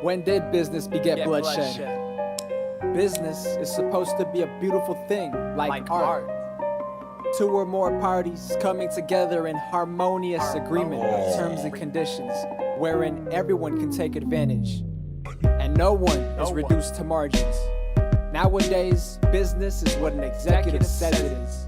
When did business beget bloodshed? Business is supposed to be a beautiful thing, like art. Two or more parties coming together in harmonious agreement of terms and conditions, wherein everyone can take advantage, and no one is reduced to margins. Nowadays, business is what an executive says it is.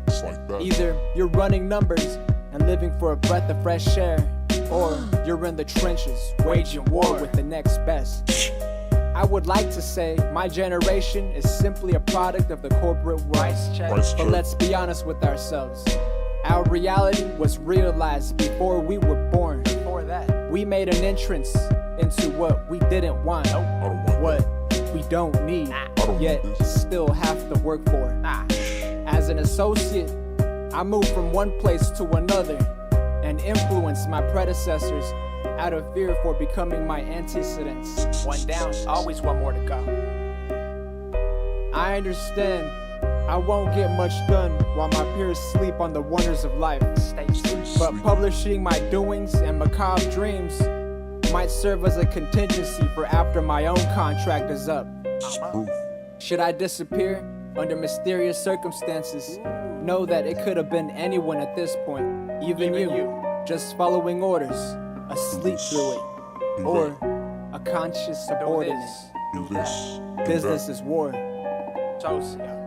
Either you're running numbers and living for a breath of fresh air, or you're in the trenches, waging war with the next best. I would like to say my generation is simply a product of the corporate world. But let's be honest with ourselves. Our reality was realized before we were born. Before that, we made an entrance into what we didn't want, what we don't need, yet still have to work for. As an associate, I moved from one place to another and influenced my predecessors out of fear for becoming my antecedents. One down, always one more to go. I understand I won't get much done while my peers sleep on the wonders of life. But publishing my doings and macabre dreams might serve as a contingency for after my own contract is up. Should I disappear under mysterious circumstances, know that it could have been anyone at this point, even you, just following orders, asleep through it, or a conscious subordinate. Business is war. Socio.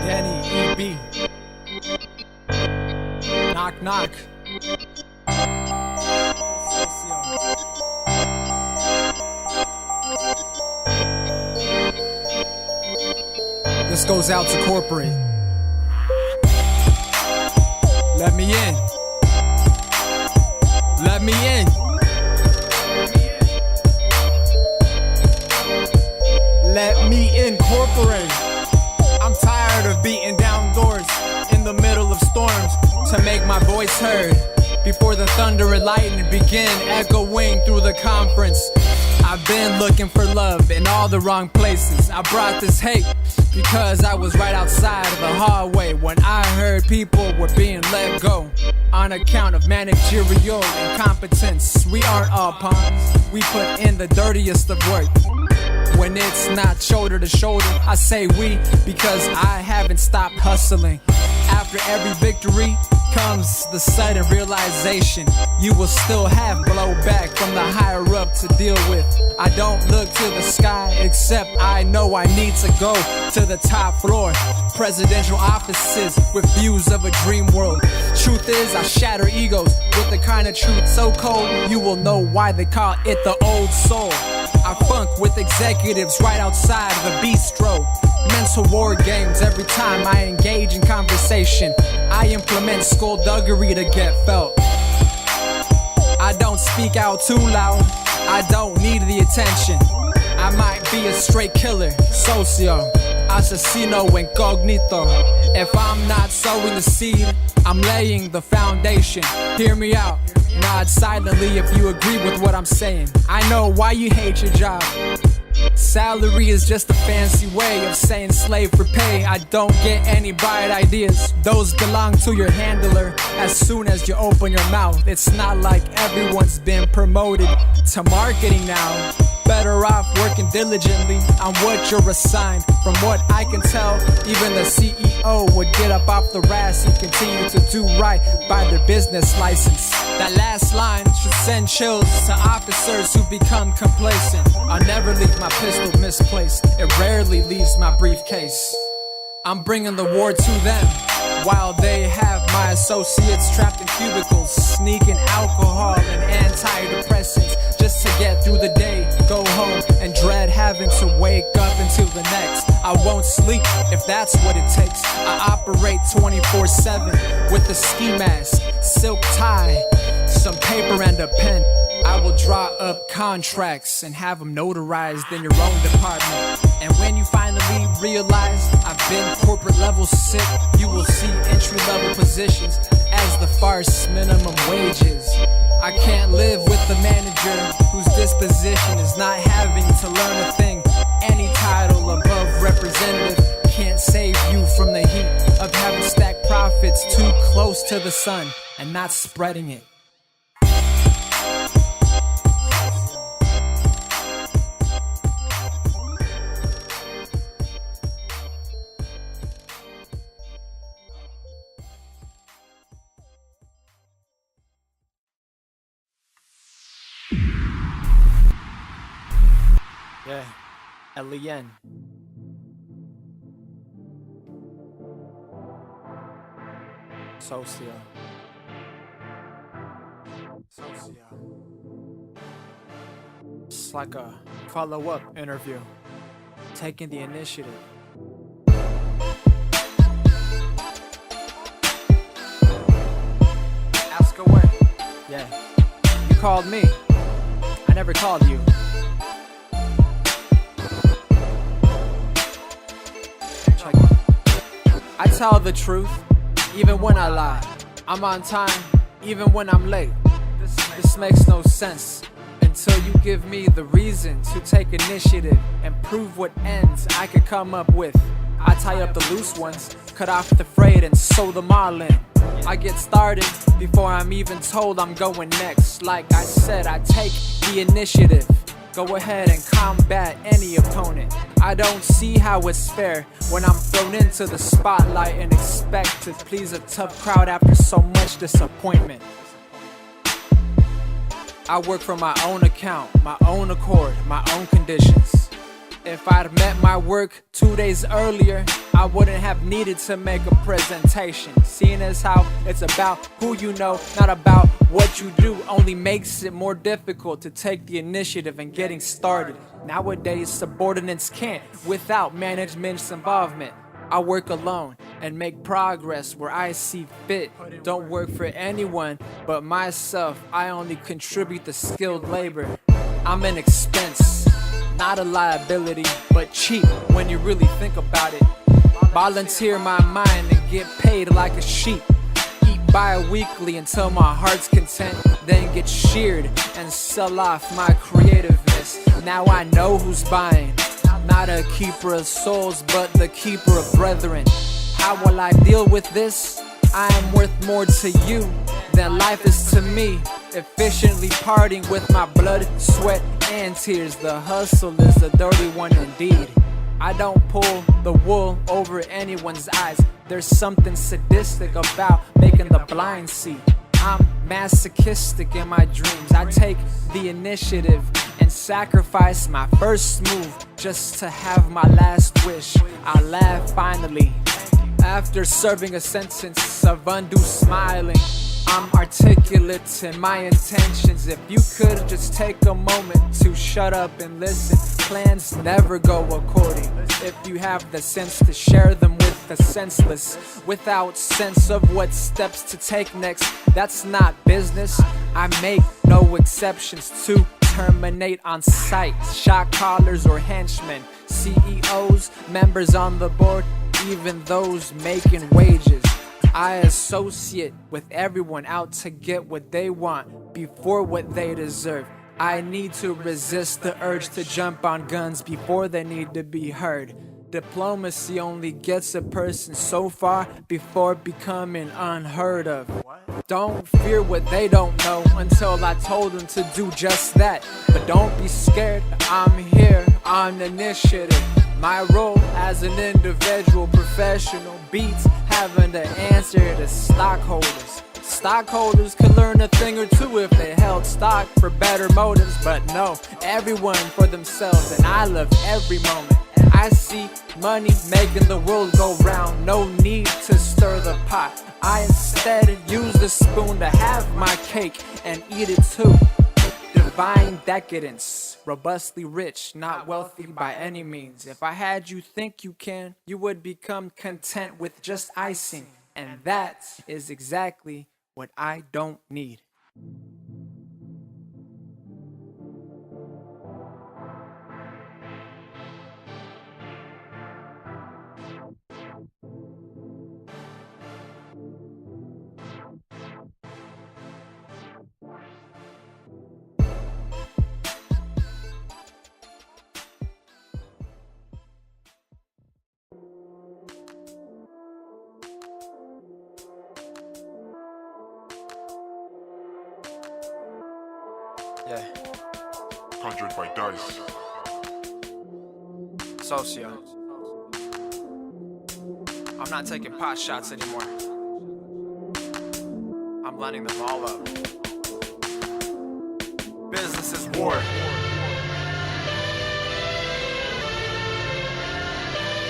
Danny E.B. Knock knock. Socio. This goes out to corporate. Let me in. Let me in. Let me incorporate. I'm tired of beating down doors in the middle of storms to make my voice heard before the thunder and lightning begin echoing through the conference. I've been looking for love in all the wrong places. I brought this hate because I was right outside of the hallway when I heard people were being let go on account of managerial incompetence. We aren't all pawns. We put in the dirtiest of work. When it's not shoulder to shoulder, I say we because I haven't stopped hustling. After every victory comes the sudden realization you will still have blowback from the higher up to deal with. I don't look to the sky except I know I need to go to the top floor. Presidential offices with views of a dream world. Truth is, I shatter egos with the kind of truth so cold you will know why they call it the old soul. I funk with executives right outside of the bistro. Mental war games every time I engage in conversation. I implement skullduggery to get felt. I don't speak out too loud. I don't need the attention. I might be a straight killer, socio, asesino incognito. If I'm not sowing the seed, I'm laying the foundation. Hear me out. Nod silently if you agree with what I'm saying. I know why you hate your job. Salary is just a fancy way of saying slave for pay. I don't get any bright ideas. Those belong to your handler as soon as you open your mouth. It's not like everyone's been promoted to marketing now. Better off working diligently on what you're assigned. From what I can tell, even the CEO would get up off the RAS and continue to do right by their business license. That last line should send chills to officers who become complacent. I'll never leave my pistol misplaced. It rarely leaves my briefcase. I'm bringing the war to them, while they have my associates trapped in cubicles, sneaking alcohol and antidepressants just to get through the day, go home and dread having to wake up until the next. I won't sleep if that's what it takes. I operate 24/7 with a ski mask, silk tie, some paper and a pen. I will draw up contracts and have them notarized in your own department. And when you finally realize I've been corporate level sick, you will see entry level positions as the farce minimum wages. I can't live with a manager whose disposition is not having to learn a thing. Any title above representative can't save you from the heat of having stacked profits too close to the sun and not spreading it. Yeah, L-E-N. Socio. It's like a follow-up interview, taking the initiative. Ask away. Yeah, you called me. I never called you. I tell the truth, even when I lie. I'm on time, even when I'm late. This makes no sense until you give me the reason to take initiative and prove what ends I could come up with. I tie up the loose ones, cut off the frayed and sew them all in. I get started before I'm even told I'm going next. Like I said, I take the initiative. Go ahead and combat any opponent. I don't see how it's fair when I'm thrown into the spotlight and expect to please a tough crowd after so much disappointment. I work for my own account, my own accord, my own conditions. If I'd met my work 2 days earlier, I wouldn't have needed to make a presentation. Seeing as how it's about who you know, not about what you do, only makes it more difficult to take the initiative in getting started. Nowadays, subordinates can't without management's involvement. I work alone and make progress where I see fit. Don't work for anyone but myself. I only contribute the skilled labor. I'm an expense, not a liability, but cheap when you really think about it. Volunteer my mind and get paid like a sheep. Eat bi-weekly until my heart's content, then get sheared and sell off my creativeness. Now I know who's buying. Not a keeper of souls, but the keeper of brethren. How will I deal with this? I am worth more to you than life is to me. Efficiently parting with my blood, sweat, and tears. The hustle is the dirty one indeed. I don't pull the wool over anyone's eyes. There's something sadistic about making the blind see. I'm masochistic in my dreams. I take the initiative and sacrifice my first move just to have my last wish. I laugh finally after serving a sentence of undue smiling. I'm articulate in my intentions. If you could just take a moment to shut up and listen. Plans never go according. If you have the sense to share them with the senseless, without sense of what steps to take next, that's not business. I make no exceptions to terminate on sight. Shot callers or henchmen, CEOs, members on the board, even those making wages. I associate with everyone out to get what they want before what they deserve. I need to resist the urge to jump on guns before they need to be heard. Diplomacy only gets a person so far before becoming unheard of. Don't fear what they don't know until I told them to do just that. But don't be scared, I'm here on initiative. My role as an individual professional beats having to answer to stockholders. Stockholders could learn a thing or two if they held stock for better motives, but no, everyone for themselves, and I love every moment. I see money making the world go round, no need to stir the pot. I instead use the spoon to have my cake and eat it too. divine decadence, robustly rich, not wealthy by any means. If I had you think you can, you would become content with just icing. And that is exactly what I don't need. Yeah. Conjured by dice. Socio. I'm not taking pot shots anymore. I'm lining them all up. Business is war.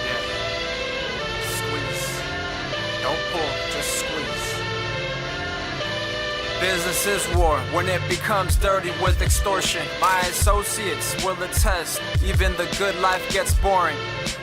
Yeah. Squeeze. Don't pull, just squeeze. Business is war when it becomes dirty with extortion. My associates will attest, even the good life gets boring.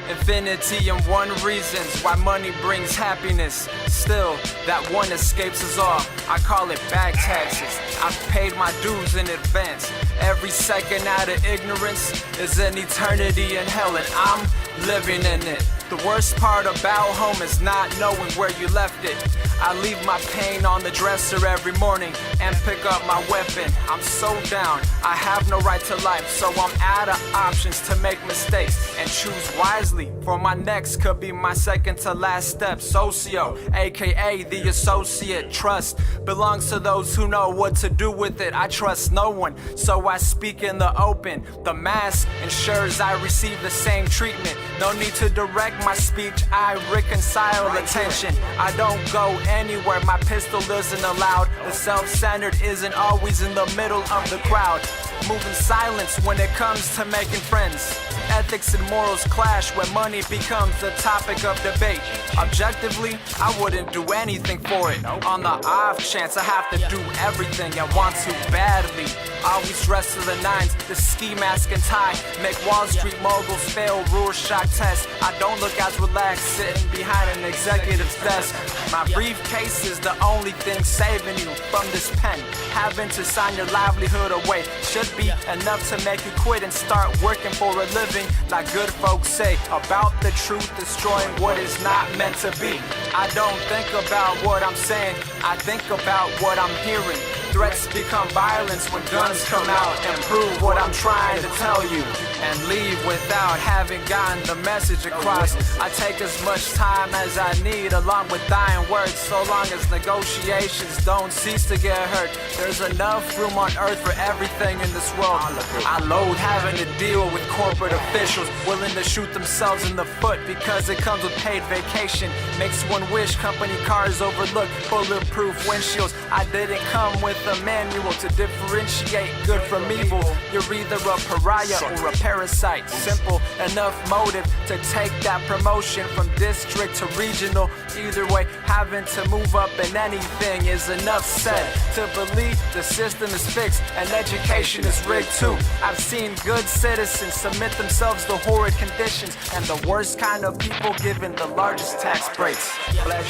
Infinity and one reasons why money brings happiness. Still, that one escapes us all. I call it bag taxes. I've paid my dues in advance. Every second out of ignorance is an eternity in hell, and I'm living in it. The worst part about home is not knowing where you left it. I leave my pain on the dresser every morning and pick up my weapon. I'm so down, I have no right to life, so I'm out of options to make mistakes and choose wisely, for my next could be my second to last step. Socio, aka the associate. Trust belongs to those who know what to do with it. I trust no one, so I speak in the open. The mask ensures I receive the same treatment. No need to direct my speech, I reconcile attention. I don't go anywhere, my pistol isn't allowed. The self-centered isn't always in the middle of the crowd. Moving silence when it comes to making friends. Ethics and morals clash when money becomes the topic of debate. Objectively, I wouldn't do anything for it. On the off chance I have to do everything I want to badly. Always dressed to the nines, the ski mask and tie make Wall Street moguls fail Rorschach tests. I don't look as relaxed sitting behind an executive's desk. My briefcase is the only thing saving you from this pen. Having to sign your livelihood away should be enough to make you quit and start working for a living. Like good folks say about the truth destroying what is not meant to be. I don't think about what I'm saying, I think about what I'm hearing. Threats become violence when guns come out and prove what I'm trying to tell you, and leave without having gotten the message across. I take as much time as I need along with dying words, so long as negotiations don't cease to get hurt. There's enough room on earth for everything in this world. I loathe having to deal with corporate officials willing to shoot themselves in the foot because it comes with paid vacation. Makes one wish company cars overlook bulletproof windshields. I didn't come with a manual to differentiate good from evil. You're either a pariah or a parasite. Simple enough motive to take that promotion from district to regional. Either way, having to move up in anything is enough said to believe the system is fixed and education is rigged too. I've seen good citizens submit themselves to horrid conditions, and the worst kind of people given the largest tax breaks.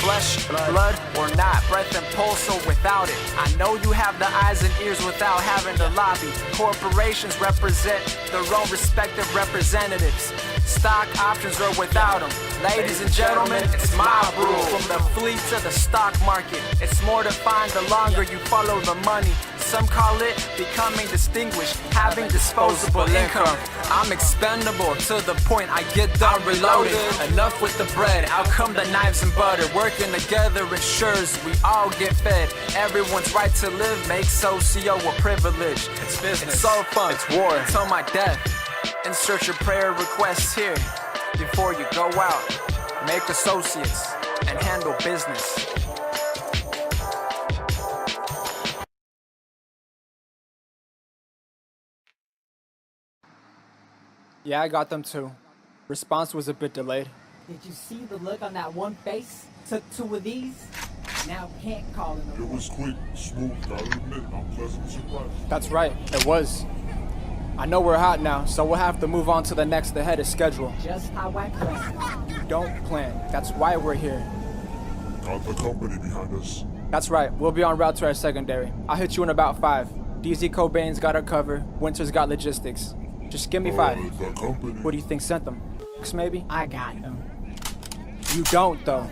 Flesh, blood or not, breath and pulse or without it. I know you have the eyes and ears without having to lobby. Corporations represent their own respective representatives. Stock options are without them. Ladies and gentlemen, it's my rule. From the fleet to the stock market, it's more defined the longer you follow the money. Some call it becoming distinguished, having disposable income. I'm expendable to the point I get done reloaded. Enough with the bread, out come the knives and butter. Working together ensures we all get fed. Everyone's right to live makes Socio a privilege. It's business, it's soul fun, it's war, until my death. Insert your prayer requests here before you go out. Make associates and handle business. Yeah, I got them too. Response was a bit delayed. Did you see the look on that one face? Took two of these? Now can't call it It was quick, smooth, gotta admit, I'm pleasantly surprised. That's right, it was. I know we're hot now, so we'll have to move on to the next ahead of schedule. just how I planned. You don't plan. That's why we're here. Got the company behind us. That's right, we'll be en route to our secondary. I'll hit you in about 5. DZ Cobain's got our cover, Winter's got logistics. Just give me 5. The company. What do you think sent them? Maybe? I got him. You don't, though.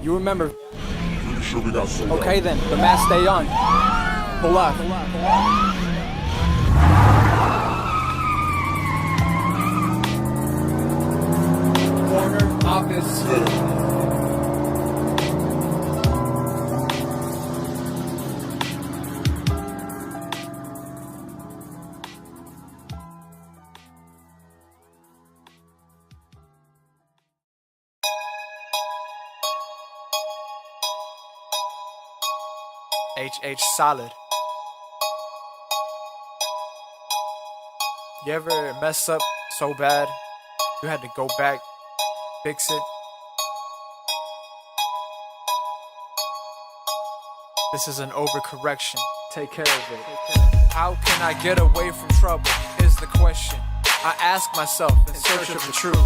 You remember. Pretty sure we got sold Okay out. then, the mask stay on. Pull up. Corner office. HH solid. You ever mess up so bad you had to go back, fix it? This is an overcorrection. Take care of it. How can I get away from trouble is the question I ask myself in search of the truth.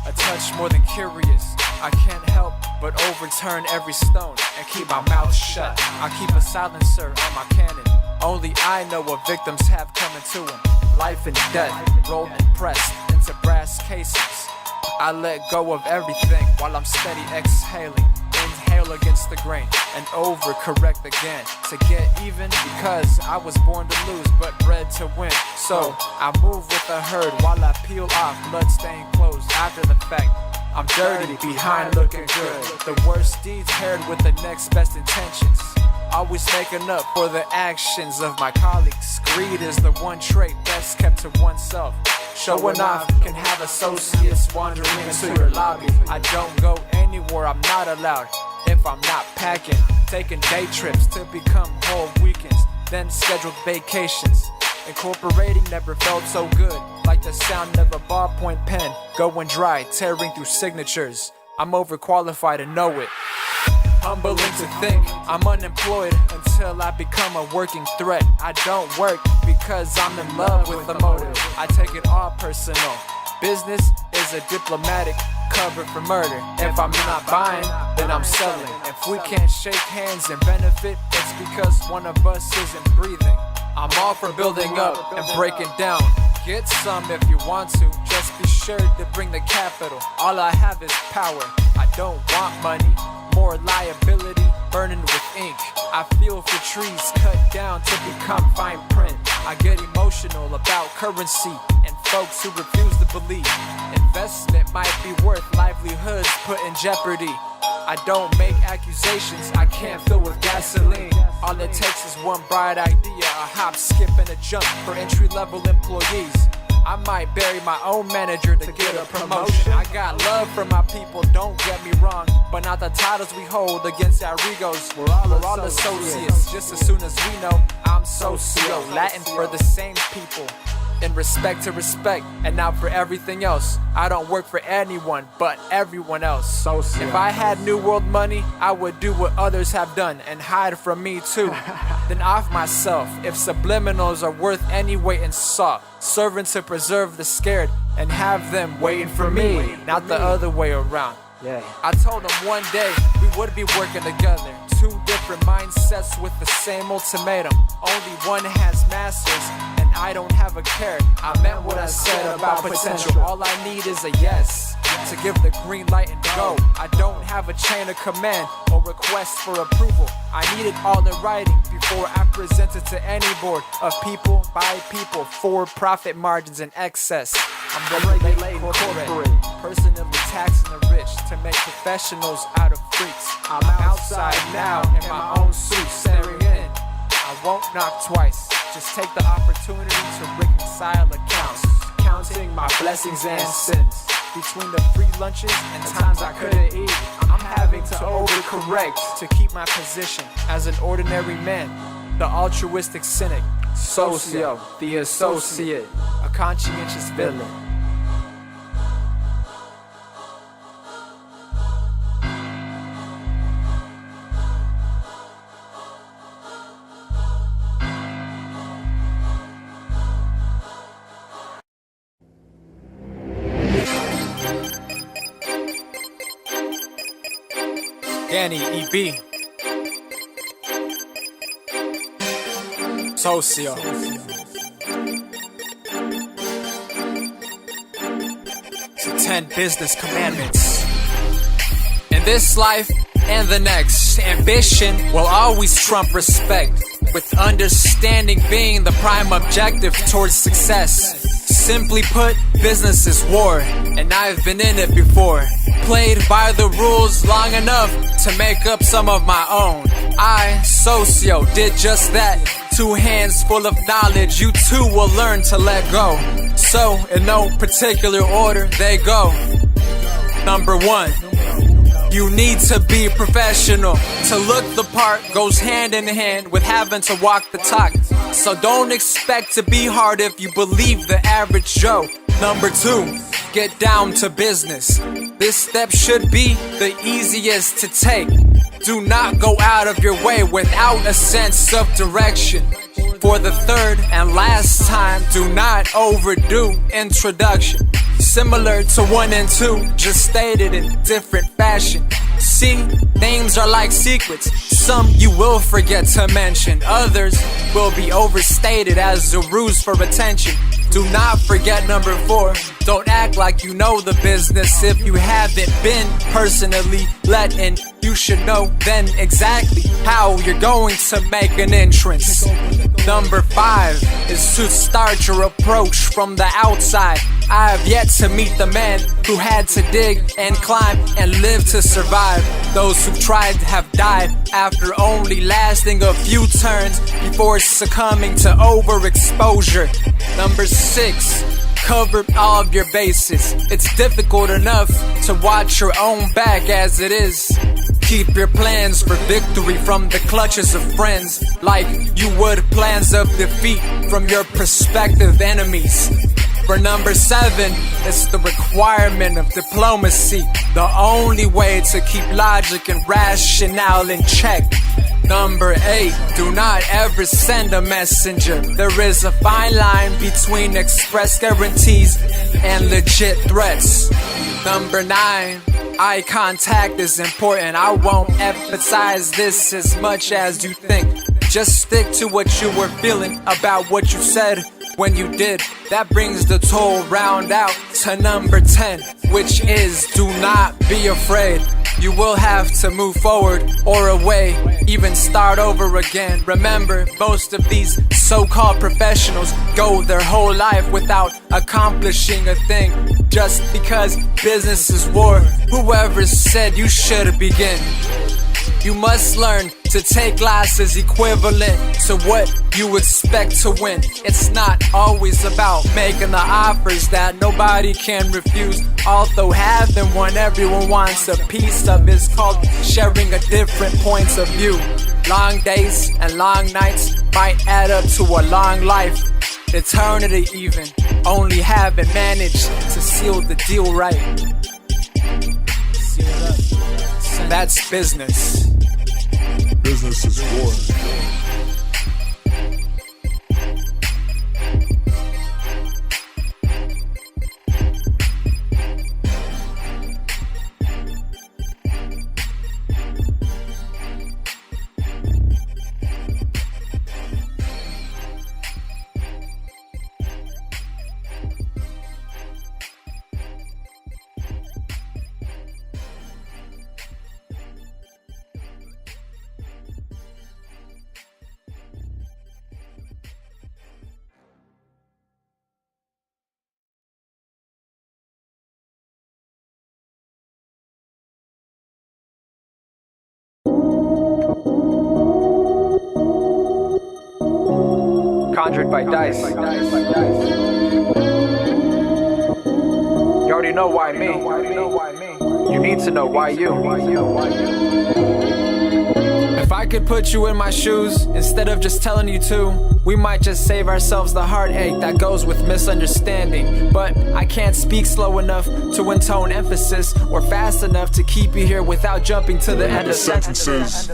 A touch more than curious. I can't help but overturn every stone and keep my mouth shut. I keep a silencer on my cannon. Only I know what victims have coming to them. Life and death, rolled and pressed into brass cases. I let go of everything while I'm steady exhaling. Inhale against the grain and overcorrect again to get even, because I was born to lose but bred to win. So I move with the herd while I peel off bloodstained clothes after the fact. I'm dirty behind looking good. The worst deeds paired with the next best intentions. Always making up for the actions of my colleagues. Greed is the one trait best kept to oneself. Showing off can have associates wandering into your lobby. I don't go anywhere I'm not allowed if I'm not packing. Taking day trips to become whole weekends, then scheduled vacations. Incorporating never felt so good, like the sound of a ballpoint pen going dry, tearing through signatures. I'm overqualified to know it. Humbling to think I'm unemployed until I become a working threat. I don't work because I'm in love with the motive. I take it all personal. Business is a diplomatic cover for murder. If I'm not buying, then I'm selling. If we can't shake hands and benefit, it's because one of us isn't breathing. I'm all for building up and breaking down. Get some if you want to, just be sure to bring the capital. All I have is power, I don't want money, more liability, burning with ink. I feel for trees cut down to become fine print. I get emotional about currency and folks who refuse to believe investment might be worth livelihoods put in jeopardy. I don't make accusations I can't fill with gasoline. All it takes is one bright idea, a hop, skip, and a jump for entry-level employees. I might bury my own manager to get a promotion. I got love for my people, don't get me wrong, but not the titles we hold against our egos. We're all associates, just as soon as we know I'm socio, Latin for the same people. In respect to respect, and now for everything else. I don't work for anyone but everyone else. Socio. If I had New World money, I would do what others have done and hide from me too. Then off myself, if subliminals are worth any weight in salt. Serving to preserve the scared and have them waiting for me, not the other way around. I told them one day we would be working together. Two different mindsets with the same ultimatum. Only one has masters and I don't have a care. I meant what I said about potential. All I need is a yes to give the green light and go. I don't have a chain of command or request for approval. I need it all in writing before I present it to any board of people, by people, for profit margins in excess. I'm regulating corporate, personally taxing the rich to make professionals out of freaks. I'm outside now in my own suit, staring in. I won't knock twice, just take the opportunity to reconcile accounts, counting my blessings and sins. Between the free lunches and times I couldn't eat, I'm having to overcorrect to keep my position as an ordinary man, the altruistic cynic, socio, the associate, a conscientious villain. Danny EB. Socio. It's the 10 business commandments. In this life and the next, ambition will always trump respect, with understanding being the prime objective towards success. Simply put, business is war, and I've been in it before. Played by the rules long enough to make up some of my own. I, Socio, did just that. 2 hands full of knowledge, you too will learn to let go. So, in no particular order, they go. Number 1. You need to be professional. To look the part goes hand in hand with having to walk the talk. So don't expect to be hard if you believe the average Joe. Number 2, get down to business. This step should be the easiest to take. Do not go out of your way without a sense of direction. For the 3rd and last time, do not overdo introduction. Similar to 1 and 2, just stated in different fashion. See, names are like secrets. Some you will forget to mention. Others will be overstated as a ruse for attention. Do not forget number 4. Don't act like you know the business if you haven't been personally let in. You should know then exactly how you're going to make an entrance. Number 5 is to start your approach from the outside. I have yet to meet the man who had to dig and climb and live to survive. Those who tried have died after only lasting a few turns before succumbing to overexposure. Number 6, cover all of your bases. It's difficult enough to watch your own back as it is. Keep your plans for victory from the clutches of friends, like you would plans of defeat from your prospective enemies. For number 7, it's the requirement of diplomacy, the only way to keep logic and rationale in check. Number 8, do not ever send a messenger. There is a fine line between express guarantees and legit threats. Number 9, eye contact is important. I won't emphasize this as much as you think. Just stick to what you were feeling about what you said when you did. That brings the total round out to number 10, which is do not be afraid. You will have to move forward or away, even start over again. Remember, most of these so-called professionals go their whole life without accomplishing a thing. Just because business is war, whoever said you should begin. You must learn to take losses equivalent to what you expect to win. It's not always about making the offers that nobody can refuse. Although having one everyone wants a piece of is called sharing a different points of view. Long days and long nights might add up to a long life. Eternity even, only having managed to seal the deal right. Seal it up. That's business. Business is war. Conjured by dice. You already know why me. You need to know why you. If I could put you in my shoes instead of just telling you to, we might just save ourselves the heartache that goes with misunderstanding. But I can't speak slow enough to intone emphasis, or fast enough to keep you here without jumping to the end of sentences.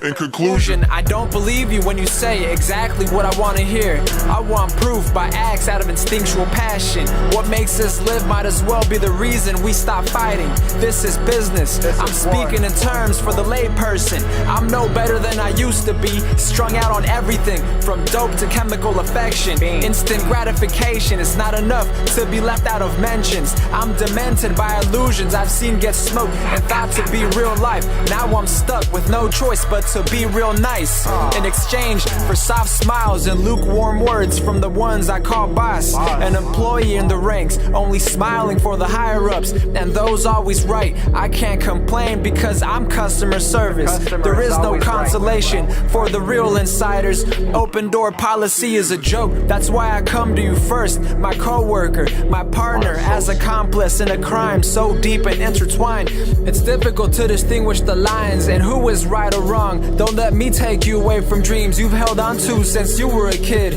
In conclusion, I don't believe you when you say exactly what I want to hear. I want proof by acts out of instinctual passion. What makes us live might as well be the reason we stop fighting. This is business. I'm speaking in terms for the layperson. I'm no better than I used to be, strung out on everything from dope to chemical affection. Instant gratification is not enough to be left out of mentions. I'm demented by illusions I've seen get smoked and thought to be real life. Now I'm stuck with no choice but to be real nice, in exchange for soft smiles and lukewarm words from the ones I call boss. An employee in the ranks, only smiling for the higher-ups, and those always right. I can't complain because I'm customer service. There is no consolation for the real insiders. Open door policy is a joke, that's why I come to you first. My co-worker, my partner, as accomplice in a crime so deep and intertwined. It's difficult to distinguish the lines and who is right or wrong. Don't let me take you away from dreams you've held on to since you were a kid.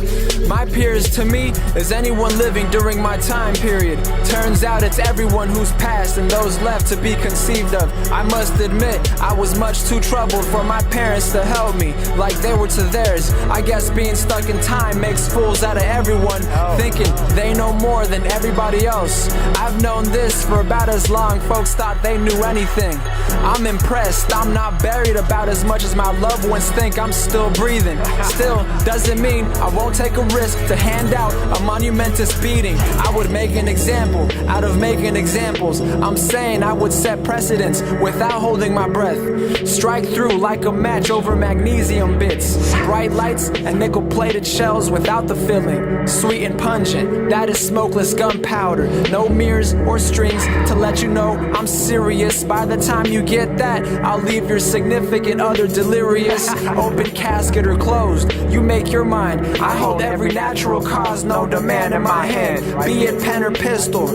My peers to me is anyone living during my time period. Turns out it's everyone who's passed and those left to be conceived of. I must admit, I was much too troubled for my parents to help me like they were to theirs. I guess being stuck in time makes fools out of everyone, thinking they know more than everybody else. I've known this for about as long folks thought they knew anything. I'm impressed, I'm not buried about as much as my loved ones think I'm still breathing. Still, doesn't mean I won't take a risk to hand out a monumentous beating. I would make an example out of making examples. I'm saying I would set precedents without holding my breath. Strike through like a match over magnesium bits. Bright lights and nickel-plated shells without the filling. Sweet and pungent, that is smokeless gunpowder. No mirrors or strings to let you know I'm serious. By the time you get that, I'll leave your significant other delirious. Open casket or closed, you make your mind. I hold every natural cause, no demand in my hand. Be it pen or pistol,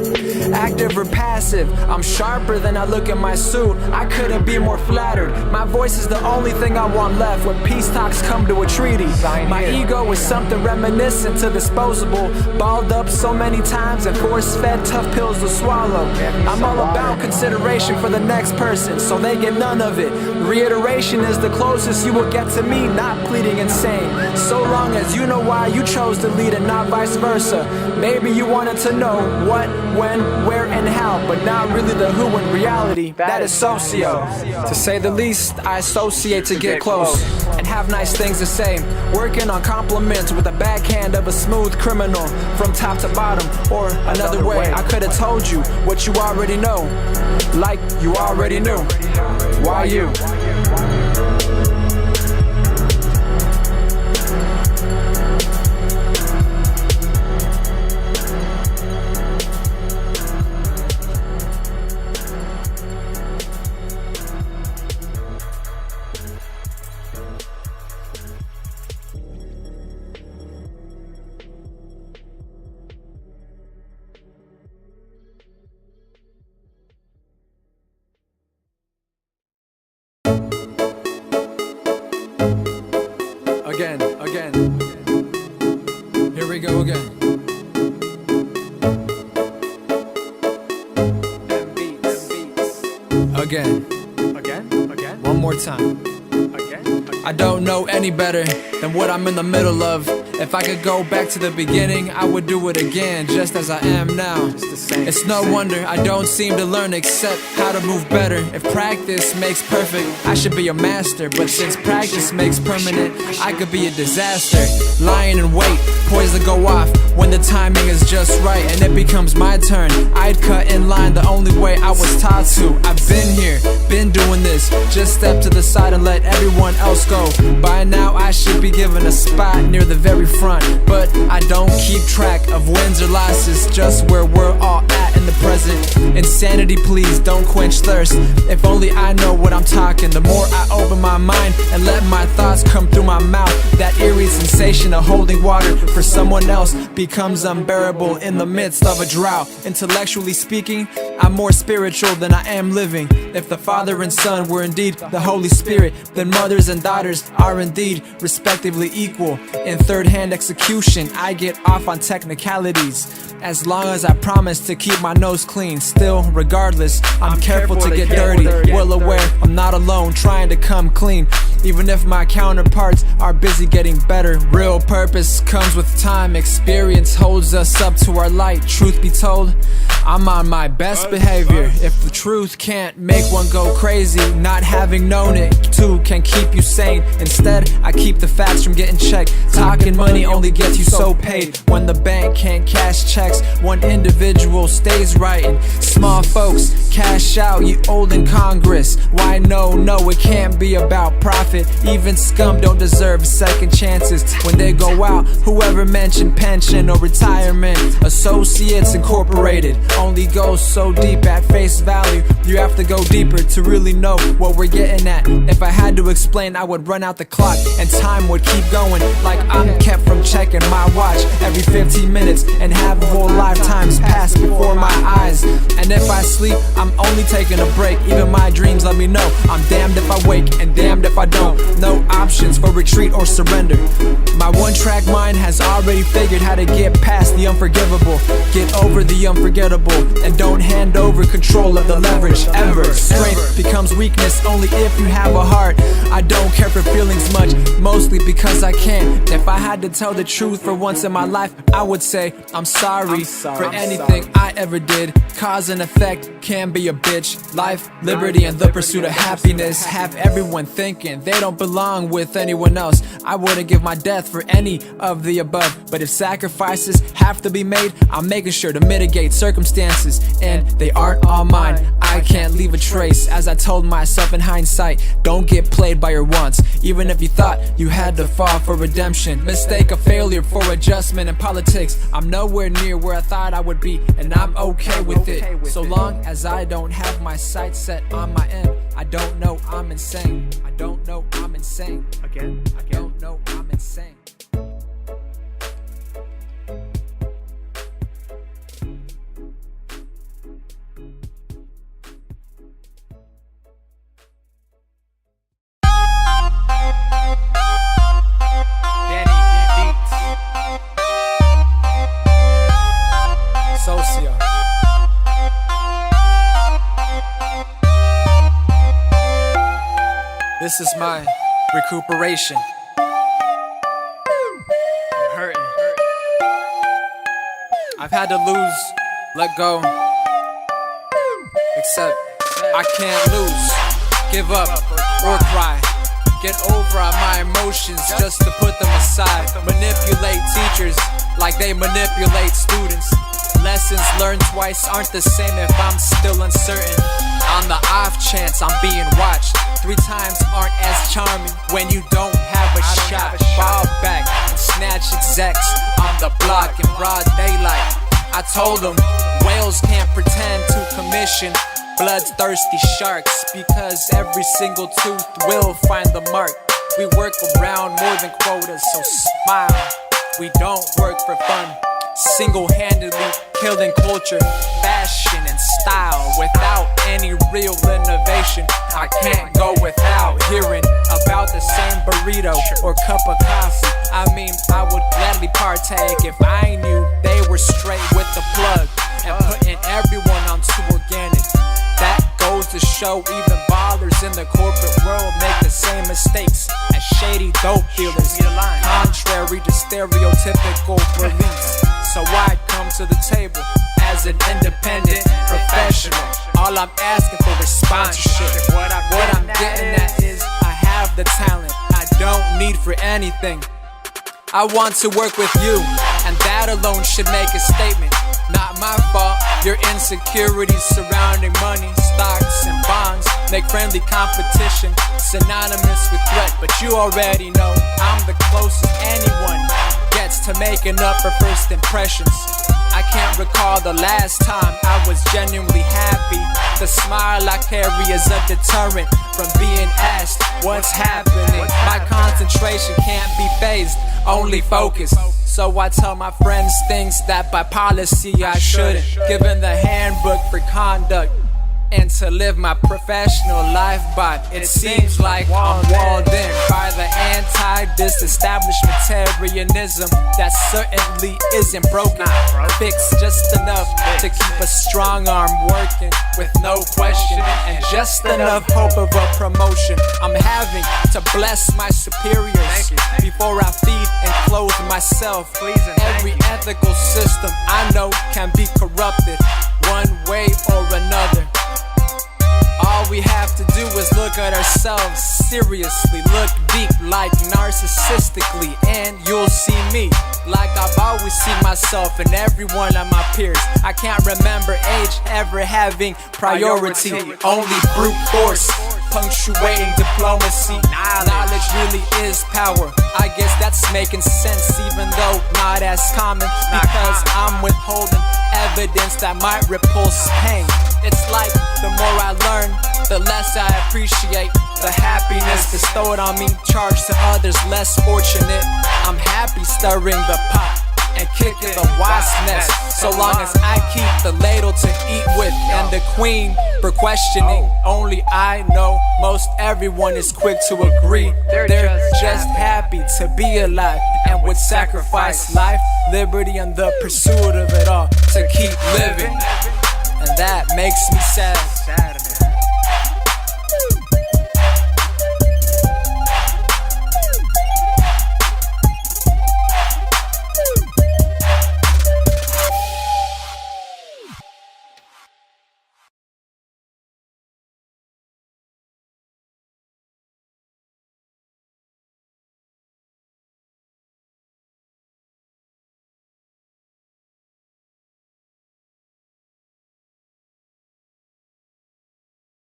active or passive, I'm sharper than I look in my suit. I couldn't be more flattered. My voice is the only thing I want left when peace talks come to a treaty. My ego is something reminiscent to disposable, balled up so many times and force-fed tough pills to swallow. I'm all about consideration for the next person, so they get none of it. Reiteration is the closest you will get to me not pleading insane, so long as you know why you chose to lead and not vice versa. Maybe you wanted to know what, when, where, and how, but not really the who in reality. That is socio. To say the least, I associate to get close and have nice things to say. Working on compliments with the backhand of a smooth criminal from top to bottom, or another way, I could have told you what you already know, like you already knew. Why you? Again. Here we go again. Again. One more time. I don't know any better than what I'm in the middle of. If I could go back to the beginning, I would do it again, just as I am now. It's no wonder I don't seem to learn except how to move better. If practice makes perfect, I should be a master. But since practice makes permanent, I could be a disaster. Lying in wait, poised to go off when the timing is just right and it becomes my turn. I'd cut in line the only way I was taught to. I've been here, been doing this. Just step to the side and let everyone else go. By now I should be given a spot near the very front, but I don't keep track of wins or losses, just where we're all at in the present. Insanity, please don't quench thirst. If only I know what I'm talking. The more I open my mind and let my thoughts come through my mouth, that eerie sensation of holding water for someone else becomes unbearable in the midst of a drought. Intellectually speaking, I'm more spiritual than I am living. If the Father and Son were indeed the Holy Spirit, then mothers and daughters are indeed respectively equal. In third hand hand execution. I get off on technicalities as long as I promise to keep my nose clean. Still, regardless, I'm careful to get dirty. Well aware I'm not alone trying to come clean, even if my counterparts are busy getting better. Real purpose comes with time. Experience holds us up to our light. Truth be told, I'm on my best behavior. If the truth can't make one go crazy, not having known it too can keep you sane. Instead, I keep the facts from getting checked. Talking money only gets you so paid. When the bank can't cash checks, one individual stays writing. Small folks cash out, you old in Congress. Why no, it can't be about profit. Even scum don't deserve second chances. When they go out, whoever mentioned pension or retirement, Associates Incorporated only goes so deep at face value. You have to go deeper to really know what we're getting at. If I had to explain, I would run out the clock and time would keep going. Like I'm kept from checking my watch every 15 minutes and have whole lifetimes pass before my eyes. And if I sleep, I'm only taking a break. Even my dreams let me know I'm damned if I wake and damned if I don't. No options for retreat or surrender. My one-track mind has already figured how to get past the unforgivable, get over the unforgettable, and don't hand over control of the leverage ever. Strength becomes weakness only if you have a heart. I don't care for feelings much, mostly because I can't. If I had to tell the truth for once in my life, I would say I'm sorry for anything I ever did. Cause and effect can be a bitch. Life, liberty, and the pursuit of happiness have everyone thinking they don't belong with anyone else. I wouldn't give my death for any of the above, but if sacrifices have to be made, I'm making sure to mitigate circumstances, and they aren't all mine. I can't leave a trace. As I told myself in hindsight, don't get played by your wants, even if you thought you had to fall for redemption. Mistake a failure for adjustment in politics. I'm nowhere near where I thought I would be, and I'm okay with it. So long as I don't have my sights set on my end, I don't know I'm insane. I don't know I'm insane. Again, I don't know I'm insane. Socio. This is my recuperation. I'm hurting. I've had to lose, let go. Except I can't lose, give up, or cry. Get over on my emotions just to put them aside. Manipulate teachers like they manipulate students. Lessons learned twice aren't the same if I'm still uncertain. On the off chance I'm being watched, 3 times aren't as charming when you don't have a shot. Fall back and snatch execs on the block in broad daylight. I told them whales can't pretend to commission bloodthirsty sharks, because every single tooth will find the mark. We work around more than quotas, so smile. We don't work for fun. Single-handedly killing culture, fashion, and style without any real innovation. I can't go without hearing about the same burrito or cup of coffee. I mean, I would gladly partake if I knew they were straight with the plug and putting everyone onto organic. That goes to show even ballers in the corporate world make the same mistakes as shady dope dealers, contrary to stereotypical beliefs. So I come to the table as an independent professional. All I'm asking for is sponsorship. What I'm getting at is I have the talent I don't need for anything. I want to work with you, and that alone should make a statement. Not my fault, your insecurities surrounding money, stocks, and bonds make friendly competition synonymous with threat. But you already know I'm the closest anyone gets to making up for first impressions. I can't recall the last time I was genuinely happy. The smile I carry is a deterrent from being asked what's happening. My concentration can't be phased, only focused. So I tell my friends things that by policy I shouldn't. Given the handbook for conduct, and to live my professional life, but it seems like I'm walled in by the anti-disestablishmentarianism that certainly isn't broken. Fixed just enough to keep a strong arm working with no question, and just enough hope of a promotion. I'm having to bless my superiors before I feed and clothe myself. Every ethical system I know can be corrupted one way or another. All we have to do is look at ourselves seriously, look deep like narcissistically, and you'll see me like I've always seen myself and every one of my peers. I can't remember age ever having priority, only brute force punctuating diplomacy. Knowledge really is power. I guess that's making sense, even though not as common, because I'm withholding evidence that might repulse pain. It's like the more I learn, the less I appreciate the happiness bestowed on me, charged to others less fortunate. I'm happy stirring the pot and kicking the wasp nest, so long as I keep the ladle to eat with and the queen for questioning. Only I know most everyone is quick to agree. They're just happy to be alive and would sacrifice life, liberty, and the pursuit of it all to keep living. And that makes me sad.